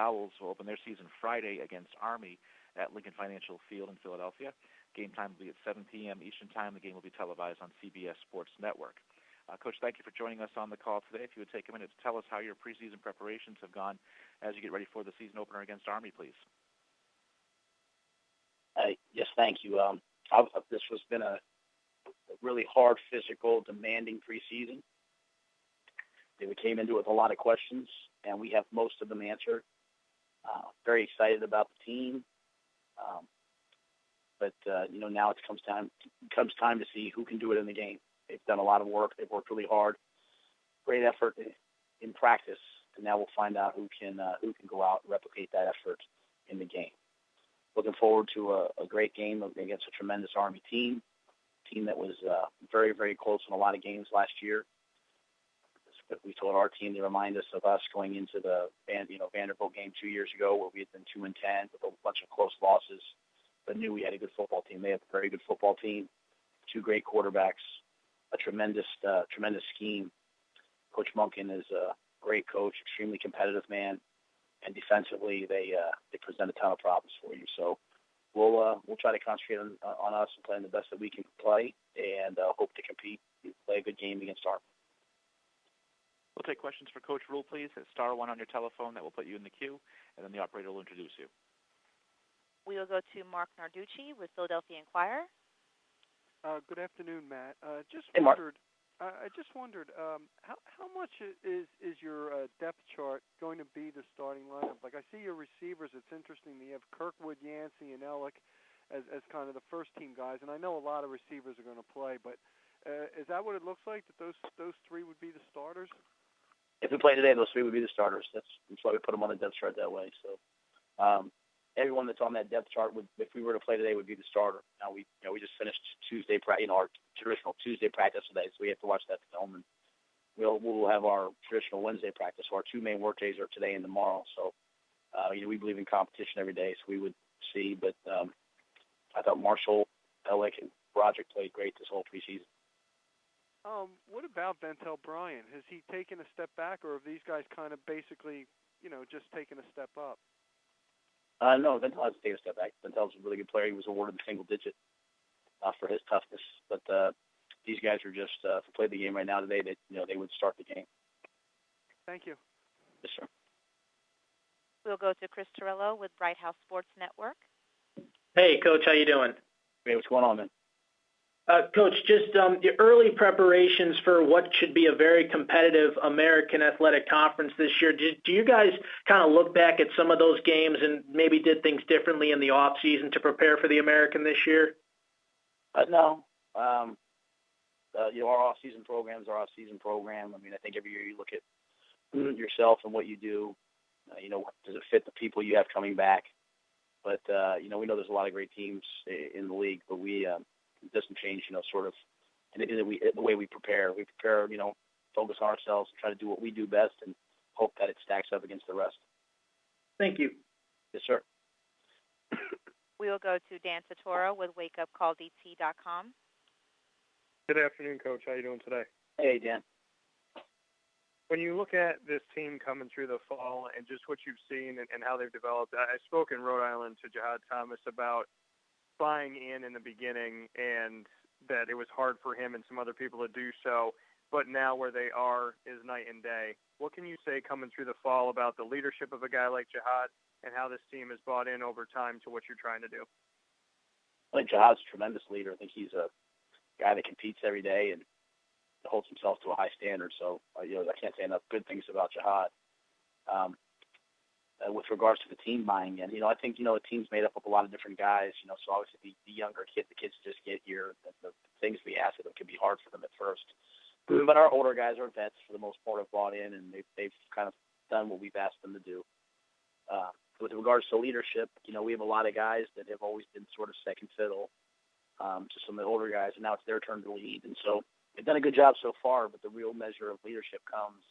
Owls will open their season Friday against Army at Lincoln Financial Field in Philadelphia. Game time will be at 7 p.m. Eastern Time. The game will be televised on CBS Sports Network. Coach, thank you for joining us on the call today. If you would take a minute to tell us how your preseason preparations have gone as you get ready for the season opener against Army, please. Yes, thank you. This has been a really hard, physical, demanding preseason. We came into it with a lot of questions, and we have most of them answered. Very excited about the team. But now it comes time to see who can do it in the game. They've done a lot of work. They've worked really hard. Great effort in practice, and now we'll find out who can go out and replicate that effort in the game. Looking forward to a great game against a tremendous Army team that was very, very close in a lot of games last year. We told our team to remind us of us going into the Vanderbilt game 2 years ago, where we had been 2-10 with a bunch of close losses, but knew we had a good football team. They have a very good football team, two great quarterbacks, a tremendous scheme. Coach Munkin is a great coach, extremely competitive man, and defensively they present a ton of problems for you. So we'll try to concentrate on us and playing the best that we can play, and hope to compete, play a good game against Army. We'll take questions for Coach Rhule, please. Hit *1 on your telephone. That will put you in the queue, and then the operator will introduce you. We will go to Mark Narducci with Philadelphia Inquirer. Good afternoon, Matt. Hey, Mark. I just wondered how much is your depth chart going to be the starting lineup? Like, I see your receivers. It's interesting. You have Kirkwood, Yancey, and Ellick as kind of the first-team guys, and I know a lot of receivers are going to play, but is that what it looks like, that those three would be the starters? If we play today, those three would be the starters. That's why we put them on the depth chart that way. So everyone that's on that depth chart if we were to play today, would be the starter. Now we just finished Tuesday our traditional Tuesday practice today, so we have to watch that film, and we'll have our traditional Wednesday practice. So our two main work days are today and tomorrow. So we believe in competition every day, so we would see. But I thought Marshall, Ellick, and Broderick played great this whole preseason. What about Ventel Bryant? Has he taken a step back, or have these guys kind of basically, just taken a step up? No, Ventel hasn't taken a step back. Ventel's a really good player. He was awarded the single digit for his toughness. But these guys are just, if we played the game right now today, they would start the game. Thank you. Yes, sir. We'll go to Chris Torello with Bright House Sports Network. Hey, Coach, how you doing? Hey, what's going on, man? Coach, just the early preparations for what should be a very competitive American Athletic Conference this year. Do you guys kind of look back at some of those games and maybe did things differently in the off season to prepare for the American this year? No. Our off-season program is our off-season program. I mean, I think every year you look at yourself and what you do. Does it fit the people you have coming back? But we know there's a lot of great teams in the league, but it doesn't change, sort of the way we prepare. We prepare, focus on ourselves and try to do what we do best and hope that it stacks up against the rest. Thank you. Yes, sir. We will go to Dan Satoro with WakeUpCallDT.com. Good afternoon, Coach. How are you doing today? Hey, Dan. When you look at this team coming through the fall and just what you've seen and how they've developed, I spoke in Rhode Island to Jihad Thomas about buying in the beginning and that it was hard for him and some other people to do so, but now where they are is night and day. What can you say coming through the fall about the leadership of a guy like Jihad and how this team has bought in over time to what you're trying to do? I think Jihad's a tremendous leader. I think he's a guy that competes every day and holds himself to a high standard. So, I can't say enough good things about Jihad. With regards to the team buying in, I think, the team's made up of a lot of different guys, so obviously the younger kids, the kids just get here, the things we ask of them can be hard for them at first. But our older guys, our vets, for the most part, have bought in, and they've kind of done what we've asked them to do. With regards to leadership, we have a lot of guys that have always been sort of second fiddle to some of the older guys, and now it's their turn to lead. And so they've done a good job so far, but the real measure of leadership comes,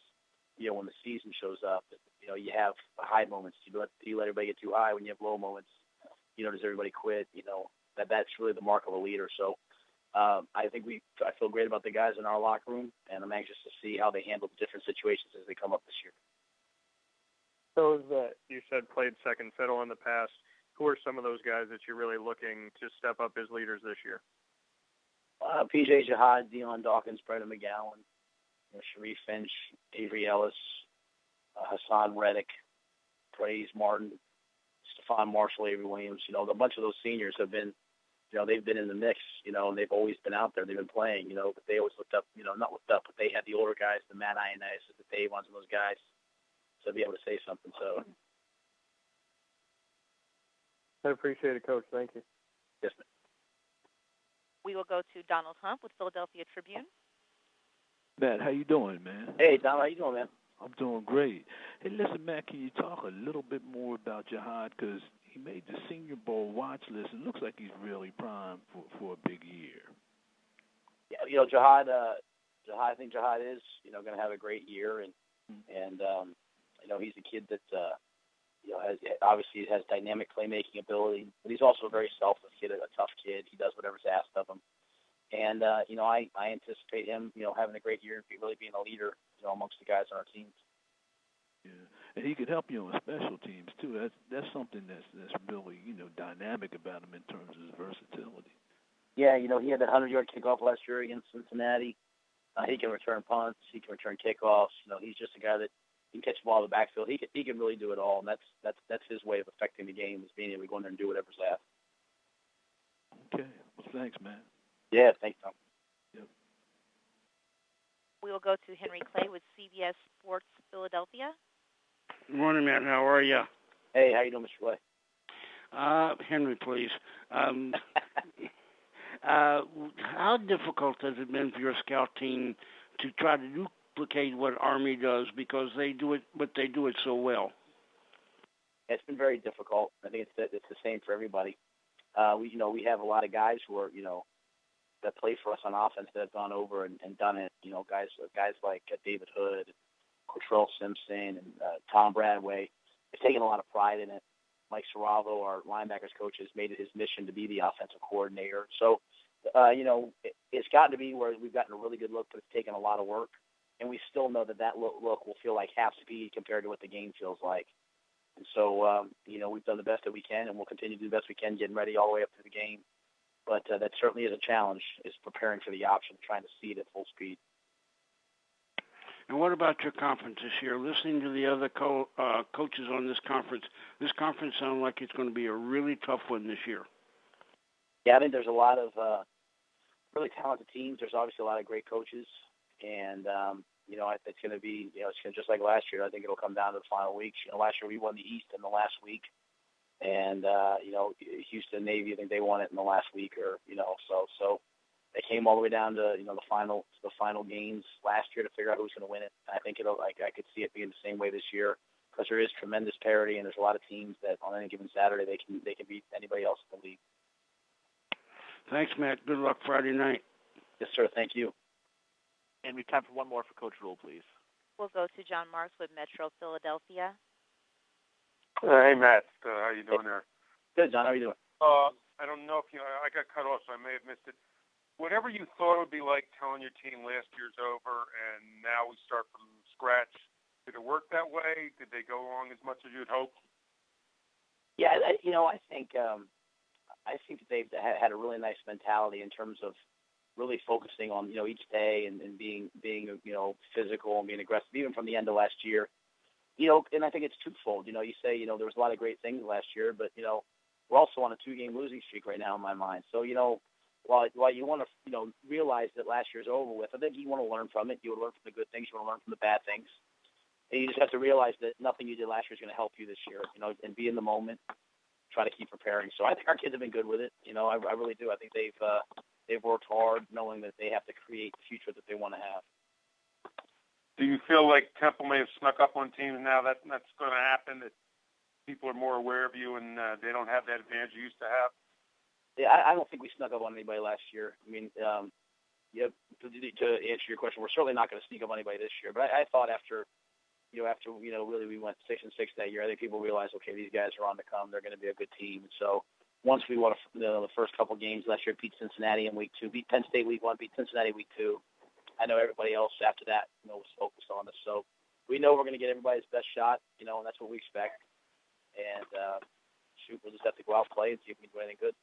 when the season shows up. You have high moments. Do you let everybody get too high? When you have low moments, does everybody quit? That's really the mark of a leader. So I feel great about the guys in our locker room, and I'm anxious to see how they handle the different situations as they come up this year. Those that you said played second fiddle in the past, who are some of those guys that you're really looking to step up as leaders this year? PJ Jihad, Dion Dawkins, Brendan McGowan, Sharif Finch, Avery Ellis, Hassan Reddick, Praise Martin, Stephon Marshall, Avery Williams. A bunch of those seniors have been, they've been in the mix, and they've always been out there. They've been playing, but they always looked up, not looked up, but they had the older guys, the Matt Ioannidis, the Dave ones, and those guys, to be able to say something. So I appreciate it, Coach. Thank you. Yes, ma'am. We will go to Donald Hump with Philadelphia Tribune. Matt, how you doing, man? Hey, Don, how you doing, man? I'm doing great. Hey, listen, Matt, can you talk a little bit more about Jihad? Because he made the Senior Bowl watch list, and looks like he's really primed for a big year. Yeah, Jihad, I think Jihad is, going to have a great year, and he's a kid that, obviously has dynamic playmaking ability, but he's also a very selfless kid, a tough kid. He does whatever's asked of him. And, I anticipate him, having a great year and really being a leader, amongst the guys on our teams. Yeah, and he could help you on special teams, too. That's something that's really, dynamic about him in terms of his versatility. Yeah, he had that 100-yard kickoff last year against Cincinnati. He can return punts. He can return kickoffs. He's just a guy that he can catch the ball in the backfield. He can really do it all, and that's his way of affecting the game, is being able to go in there and do whatever's asked. Okay. Well, thanks, man. Yeah, thanks, Tom. Yep. We will go to Henry Clay with CBS Sports Philadelphia. Good morning, Matt. How are you? Hey, how you doing, Mr. Clay? Henry, please. How difficult has it been for your scout team to try to duplicate what Army does, because they do it so well? It's been very difficult. I think it's the same for everybody. We have a lot of guys who are, that play for us on offense that have gone over and done it. Guys like David Hood, Cotrell Simpson, and Tom Bradway. They've taken a lot of pride in it. Mike Saravo, our linebackers coach, has made it his mission to be the offensive coordinator. So, it's gotten to be where we've gotten a really good look, but it's taken a lot of work. And we still know that look will feel like half speed compared to what the game feels like. And so, we've done the best that we can, and we'll continue to do the best we can, getting ready all the way up to the game. But that certainly is a challenge, is preparing for the option, trying to see it at full speed. And what about your conference this year? Listening to the other coaches on this conference sounds like it's going to be a really tough one this year. Yeah, I think there's a lot of really talented teams. There's obviously a lot of great coaches, and it's going to be, it's going to, just like last year. I think it'll come down to the final weeks. Last year we won the East in the last week, and Houston Navy, I think they won it in the last week, or so. They came all the way down to the final games last year to figure out who's going to win it. I think I could see it being the same way this year, because there is tremendous parity, and there's a lot of teams that on any given Saturday they can beat anybody else in the league. Thanks, Matt. Good luck Friday night. Yes, sir. Thank you. And we have time for one more for Coach Rhule, please. We'll go to John Marks with Metro Philadelphia. Hey, Matt. How you doing there? Good, John. How are you doing? I don't know if I got cut off, so I may have missed it. Whatever you thought it would be like telling your team last year's over and now we start from scratch, did it work that way? Did they go along as much as you'd hoped? Yeah, I think that they've had a really nice mentality in terms of really focusing on each day and being physical and being aggressive, even from the end of last year. And I think it's twofold. You say there was a lot of great things last year, but we're also on a 2-game losing streak right now in my mind. So while you want to realize that last year's over with, I think you want to learn from it. You want to learn from the good things. You want to learn from the bad things. And you just have to realize that nothing you did last year is going to help you this year. And be in the moment. Try to keep preparing. So I think our kids have been good with it. I really do. I think they've worked hard, knowing that they have to create the future that they want to have. Do you feel like Temple may have snuck up on teams now that's going to happen? That people are more aware of you and they don't have that advantage you used to have? Yeah, I don't think we snuck up on anybody last year. I mean, to answer your question, we're certainly not going to sneak up on anybody this year. But I thought after really we went 6-6 that year, I think people realized, okay, these guys are on to come. They're going to be a good team. And so once we won the first couple games last year, beat Cincinnati in week 2, beat Penn State week 1, beat Cincinnati week 2. I know everybody else after that was focused on us. So we know we're going to get everybody's best shot, and that's what we expect. And we'll just have to go out and play and see if we can do anything good.